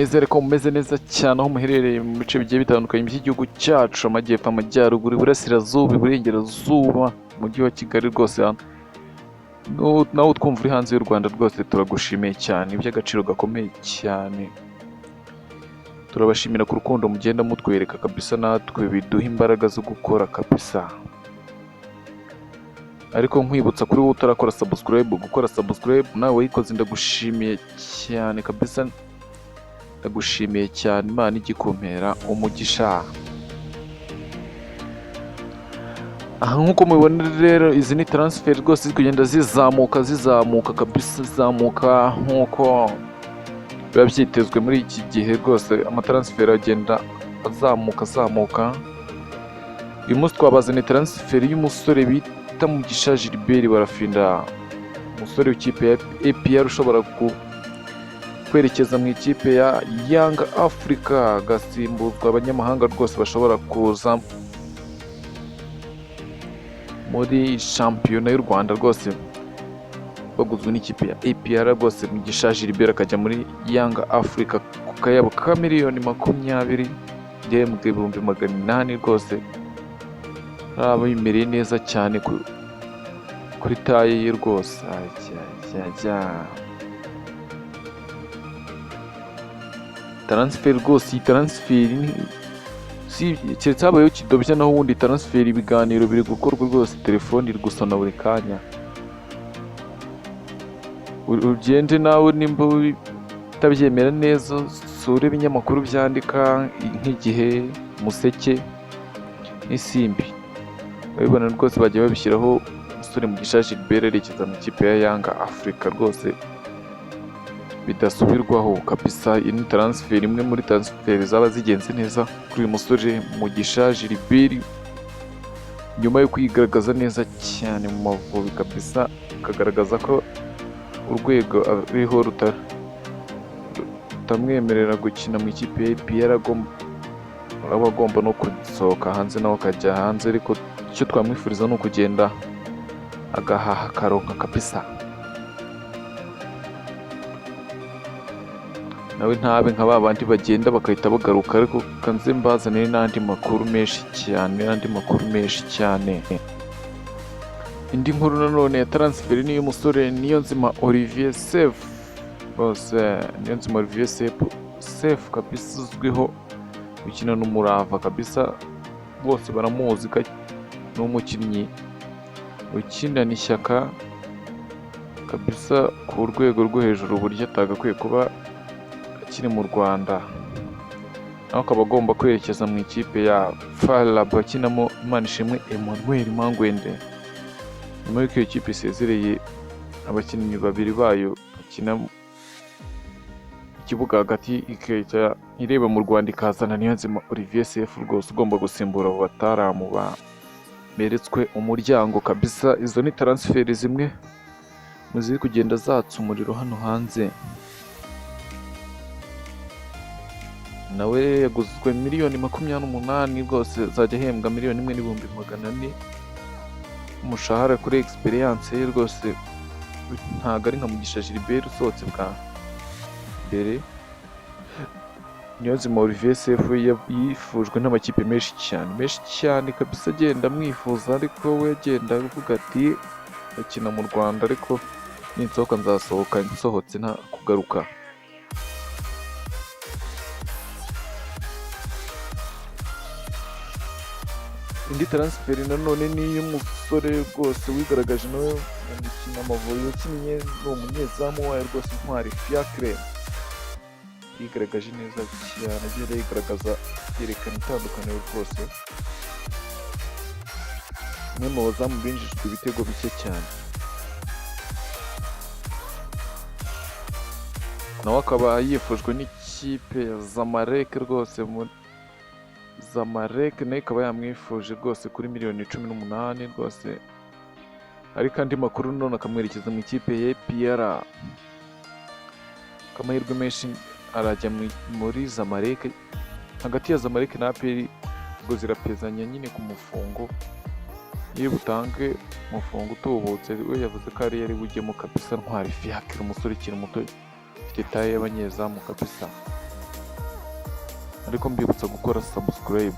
nizere ko mumeze neza cyane aho muherereye mu bice bigiye bitandukanye by'igihugu cyacu, amajyepfo, amajyaruguru, iburasirazuba, iburengerazuba, umujyi wa Kigali rwose nawe utwumva uri hanze y'u Rwanda rwose turagushimiye cyane, iby'agaciro gakomeye cyane. Turabashimira ku rukundo mugenda mutwereka kabisa, natwe biduha imbaraga zo gukora kabisa. Ariko nkwibutsa kuri wowe utarakora subscribe, gukora subscribe nawe wayikoze ndagushimiye cyane kabisa, ndagushimiye cyane, Imana igikumpera umugisha. Aha nk'uko mubibona rero, izi ni transfer rwose ziri kugenda zizamuka kabisa, zizamuka nk'uko biba byitezwe muri iki gihe rwose, amatransfer agenda azamuka. Uyu munsi twabazaniye transfer y'umusore bita Mugisha Gilbert Barafinda, umusore w'ikipe ya APR ushobora kwerekeza mu ikipe ya Young Africa, agasimbuzwa abanyamahanga rwose bashobora kuza muri shampiyona y'u Rwanda rwose baguzwe n'ikipe ya APR rwose. Mugisha Gilbert akajya muri Young Africa ku kayabo ka miliyoni 20 ndembwe ibihumbi 800 rwose. Aba yimereye neza cyane kuri taye ye rwose. Transfer rwose, iyi transfer si keretse habayeho kidobya, naho ubundi transfer ibiganiro biri gukorwa rwose, telefoni iri gusona buri kanya. Ugende nawe nimba utabyemera neza, sura ibinyamakuru byandika nk'igihe, Umuseke n'Isimbi, urabibona rwose bagiye babishyiraho umusore Mugisha Gilbert arerekeza mu ikipe ya Young Africa rwose bidasubirwaho kabisa. Iyi ni transfer, imwe muri transfer zaba zigenze neza kuri uyu musore Mugisha Gilbert, nyuma yo kwigaragaza neza cyane mu Mavubi kabisa, akagaragaza ko urwego ariho rutamwemerera gukina mu ikipe ya APR, aba agomba no gusohoka hanze nawe akajya hanze, ariko icyo twamwifuriza ni ukugenda agahaha akaronka kabisa, nawe ntabe nka babandi bagenda bagahita bagaruka. Ariko kanze mbazanire n'andi makuru menshi cyane. Indi nkuru nanone ya transfer ni y'umusore Niyonzima Olivier Sefu bose, Niyonzima Olivier Sefu kabisa, uzwiho gukina n'umurava kabisa, bose baramuzi ko ni umukinnyi ukinana ishyaka kabisa ku rwego rwo hejuru, uburyo atagakwiye kuba akiri mu Rwanda, nawe akaba agomba kwerekeza mu ikipe ya FAR akinamo Imanishimwe Emmanuel Mangwende, nyuma y'uko iyo kipe isezereye abakinnyi babiri bayo bakina ikibuga hagati, ikahita ireba mu Rwanda ikazana Niyonzima Olivier Sefu rwose, ugomba gusimbura abo bataramu beretswe umuryango kabisa. Izo ni transfer zimwe mu ziri kugenda zatsa umuriro hano hanze. Nawe yaguzwe miliyoni 28 rwose, azajya ahembwa miliyoni 1,400,000 umushahara kuri experience ye rwose, ntago ari nka Mugisha Gilbert usohotse bwa mbere. Niyonzima Olivier Sefu yifujwe n'amakipe menshi cyane kabisa, agenda amwifuza, ariko we agenda avuga ati akina mu Rwanda, ariko ninsohoka nzasohoka, nsohotse nta kugaruka. Indi transfer nanone ni y'umusore rwose wigaragaje nawe mu mikino Amavubi yakinnye, ni umunyezamu wayo rwose, Ntwari Fiacre, yigaragaje neza cyane, agenda yigaragaza, yerekana itandukaniro rwose, umwe mu bazamu binjijwe ibitego bike cyane, nawe akaba yifujwe n'ikipe ya Zamalek rwose. Zamalek nayo ikaba yamwifuje rwose kuri miliyoni 18 rwose, ariko andi makuru none akamwerekeza mu ikipe ya APR. Amahirwe menshi arajya muri Zamalek, hagati ya Zamalek na APR ubwo zirapezanya nyine ku mufungo, iyo butange umufungo utubutse. We yavuze ko ari yari bujyemo kabisa, Ntwari Fiacre, umusore ukiri muto ufite taye y'abanyezamu kabisa. ariko mbibutsa gukora subscribe